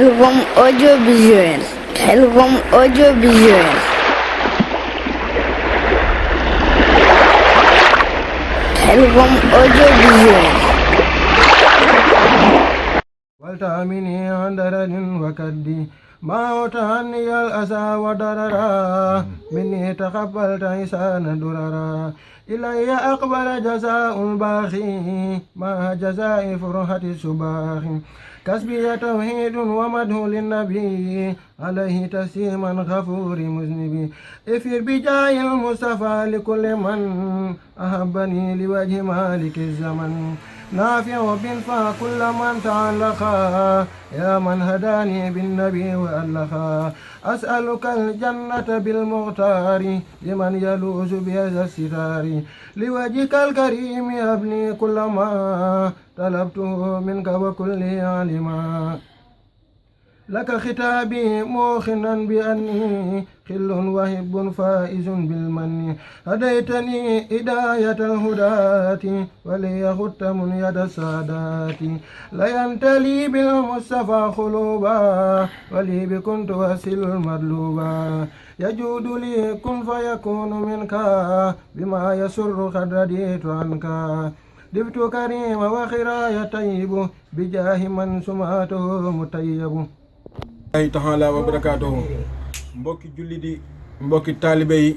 Khelcom audiovisuel. Khelcom audiovisuel. Khelcom audiovisuel. والتامني عن درر وكدي ما تهني الأسى ودررا مني تقبلت إحسان دررا إلي أقبل جزاء الباخي ما جزاء فرحة السباخ كسبي توحيد ومدح للنبي عليه تسليما غفور مذنبي افر بجاه المصطفى لكل من أحبني لوجه مالك الزمن نافع بنفع كل من تعلقا يا من هداني بالنبي وألخا أسألك الجنة بالمختار لمن يلوذ بهذا الستار لوجهك الكريم أبني كل ما طلبته منك وكل علما لك ختابي موخنا بأني خل وهب فائز بالمن هديتني هداية الهداة ولي ختم يد السادات لينت لي بالمصطفى خلوبا ولي بكن توسل المطلوبا يجود لي كن فيكون منك بما يسر قد رديت عنك دبت كريم وخرايا طيب بجاه من سماته مطيب ay taxala wa barakaatuhu mbokki jullit yi mbokki taalibe yi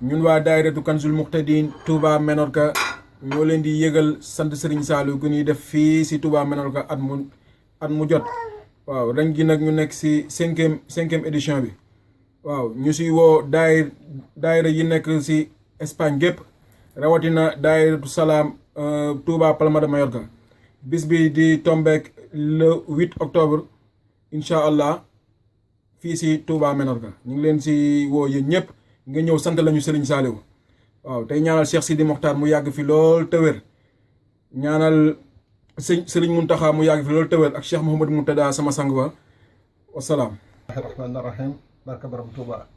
ñun waa daayiratu Kanzul Muhtadin Touba Menorka ñoo leen di yëgal sant Serigne Saliou gu ñuy def fii si Touba Menorka at mu jot waaw ren gi nag ñu nekk si cinquième édition bi waaw ñu si woo daayira yi nekk si Espagne gépp rawatina daayiratu Salaam Touba Palma de Mallorca bis bi di tombeek le 8 octobre incha allah fii si Touba Menorka ñu ngi leen si woo yéen ñëpp nga ñëw sant lañu Serigne Saliou waaw tey ñaanal Cheikh Sidi Mokhtar mu yàgg fi lool te wér ñaanal Serigne Mountakha mu yàgg fi lool te wér ak Cheikh Mouhamadou Moutada sama sang ba wasalaam. rahmaani rahim barka borom Touba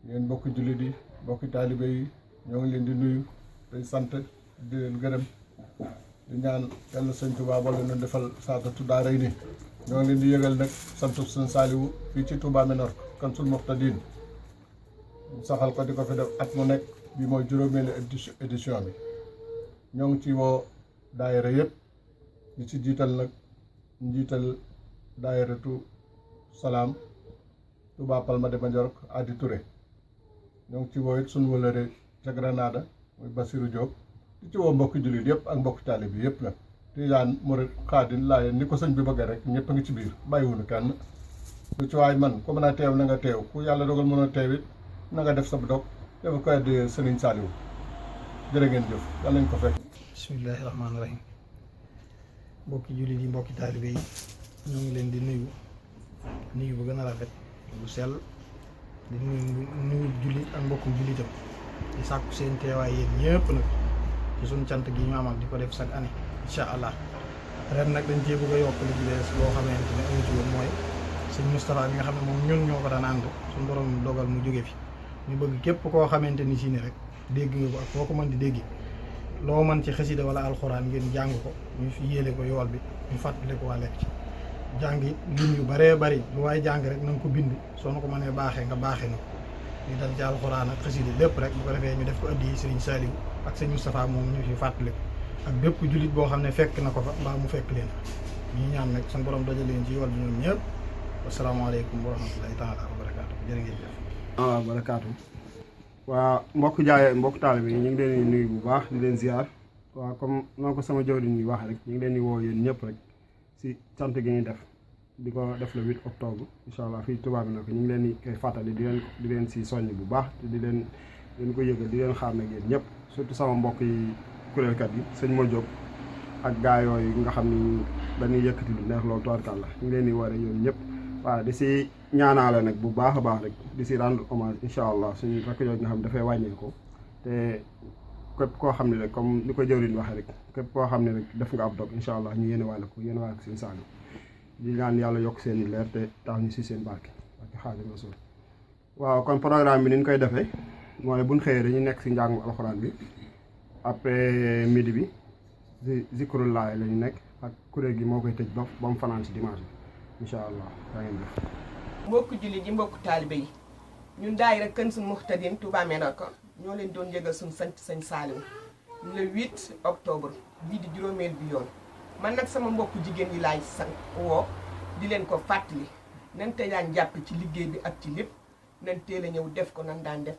yéen mbokki jullit yi mbokki taalibe yi ñoo ngi leen di nuyu day sant di leen gërëm di ñaan yàlla sëñ Touba wala ñu defal saadatu daaray ni ñoo ngi leen di yëgal nag sant sëñ Saliou fii ci Touba Menorka Kanzul Muhtadin saxal ko di ko fi def at mu nekk bi mooy juróomeelu édition bi ñoo ngi ci woo daayira yëpp di ci jiital nag njiital daayiratu Salaam Touba Palma de Mallorca Adi Touré ñoo ngi ci woo it suñu wëlëre ca Granada muy Bassirou Diop di ci woo mbokki jullit yëpp ak mbokki taalib bi yëpp nag Tijaan Murit Xaadir Laayeen ni ko sëñ bi bëggee rek ñëpp a ngi ci biir bàyyiwuñu kenn lu ci waay man ku mën a teew na nga teew ku yàlla dogal mën a teew it na nga def sa dog dafa koy addi Sëriñ Saliou jërë ngeen jëf yàlla nañ ko fekk. bismillahi rahmaani rahim mbokki jullit yi mbokki taalibe yi ñoo ngi leen di nuyu bu gën a rafet bu sell di nuyu jullit ak mbokku jullitam di sàkku seen teewaay yéen ñëpp nag ci suñu cant gi ñu amal di ko def chaque année incha allah ren nag dañ cee bëgg a yokk li ci bees loo xamante ne amu ci woon mooy sëñ Moustapha bi nga xam ne moom ñun ñoo ko daan ànd suñu borom dogal mu jóge fi ñu bëgg képp koo xamante ni si ne rek dégg nga ko ak foo ko mën di dégg loo mën ci xasida wala alxuraan ngeen jàng ko ñu fi yéele ko yool bi ñu fàttali ko waa lekk ci jàng it lim yu bëree bëri lu waaye jàng rek na nga ko bind soo na ko mënee baaxee nga baaxee na ko ñu dal ci alxuraan ak xasida lépp rek bu ko defee ñu def ko addi Sëriñ Saliou ak sëñ Moustapha moom ñu fi fàttali ko ak bépp jullit boo xam ne fekk na ko fa mbaa mu fekk leen fa ñi ñaan nag suñu borom dajale leen ci yool bi ñoom ñëpp wasalaamaaleykum wa rahmatullahi taala wa barakaatu jërë ngeen jëf. waaw barakaatu waa mbokk taalibe yi ñu ngi leen di nuyu bu baax di leen ziar waaw comme noo ko sama jawriñ yi wax rek ñu ngi leen di woo yéen ñëpp rek si sant gi ñuy def di ko def le 8 octobre incha allah fii Touba Menorka ñu ngi leen di koy fàttali di leen si soññ bu baax te di leen ko yëgal di leen xaar nag yéen ñëpp surtout sama mbokk yi kuréelkat yi sëñ Mo Diop ak gaa yooyu nga xam ni dañuy yëkkati lu neex loolu tubaarkàlla ñu ngi leen di waree yoon ñëpp waaw di si ñaanaale nag bu baax a baax rek di si rendre hommage incha allah suñu rakk yooyu nga xam dafay wàññeeku te képp koo xam ne rek comme ni ko jëwriñ waxee rek képp koo xam ne rek def nga ab dog incha allah ñu yéene waale ko seen Saliou di ñaan yàlla yokk seen i leer te tax ñu si seen barke ak Xaadimu Rasuul waaw kon programme bi ni ñu koy defee mooy buñ xëyee dañu nekk si njàngu alxuraan bi après midi bi zikrullahi la ñu nekk ak kuréel gi moo koy tëj ba mu fanaan si dimanche bi incha allah yaa ngeen jëf. mbokku jullit yi mbokku taalibe yi ñun daayira Kanzul Muhtadin Touba Ménorka ñoo leen doon yëgal suñu sant sëñ Saliou le 8 octobre bii di juróomeel bi yoon man nag sama mbokku jigéen yi laay sant woo di leen ko fàttali nañ te daan jàpp ci liggéey bi ak ci lépp nañ teel a ñëw def ko nan daan def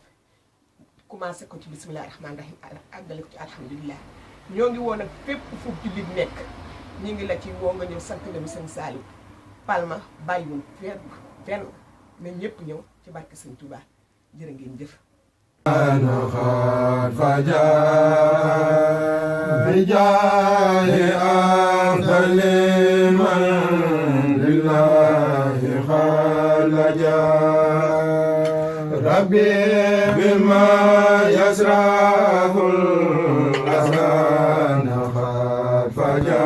commencé ko ci bisimilah rahmaani rahim àggale ko ci alhamdulilah ñoo ngi woon ak fépp fu jullit nekk ñu ngi la ci woo nga ñëw sant la mi sëñ Saliou Palma bàyyiwul fenn na ñëpp ñëw ci barke sëñ Touba jërë ngeen jëf. bijaahi afdali man lillahi xalaja rabbi bima yasrahul asana faja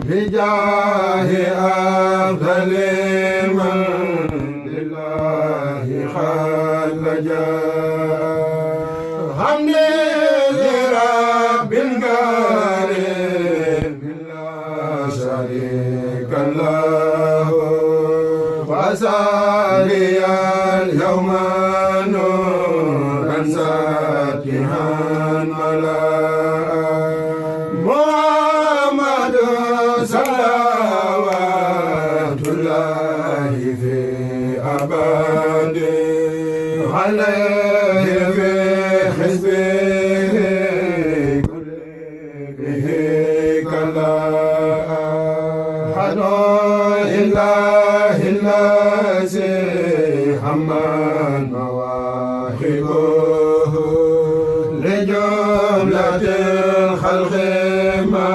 bijaahi afdali man lillahi xalaja hamdi li rabbil karim la sharika lahu fasaliyan yawma nuran satihan mala muhammadu salawatullahi fi abadi alayhi fi حزبه كله كلا حنو إله الذي حمل مواهبه لجملة الخلق ما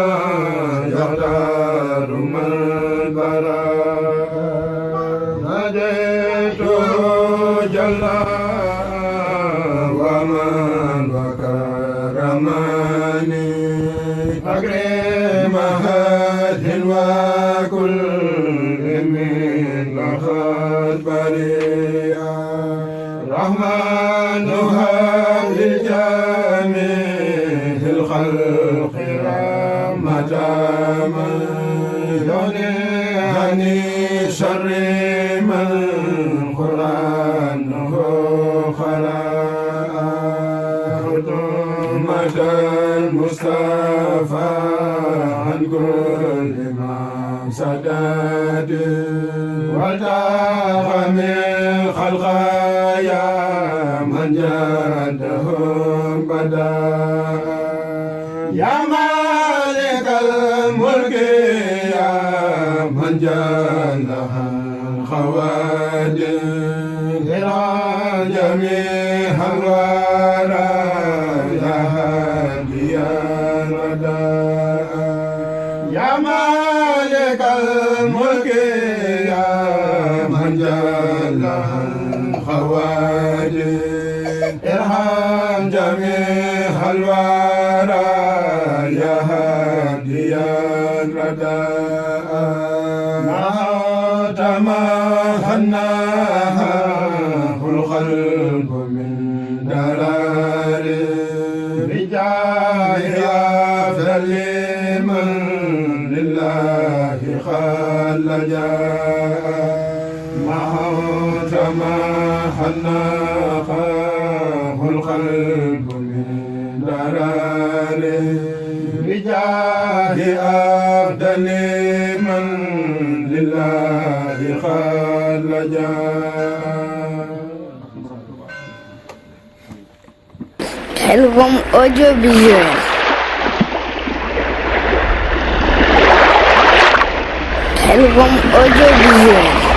يختار من براء ناديته جل ومن وكرمني أكرم هاد وكل من لخد بريئا رحمن هب لجميع الخلق رحمة من يغني شر من قرآنه خلق المصطفى عن كل ما سدد وتاغ من خلقايا من جادهم بدا يا مالك الملك يا من جلها الخوادم جميع الورى يا هاديا الرداء يا مالك الملك يا من جلها الخوادم ارحم جميع الورى يا هاديا الرداء ما تمهناها القلب من درار بجاه أفضل من لله خلجا معه تمحنقه القلب من درار بجاه أفضل من لله خلجا Khelcom Audiovisuel. Khelcom Audiovisuel.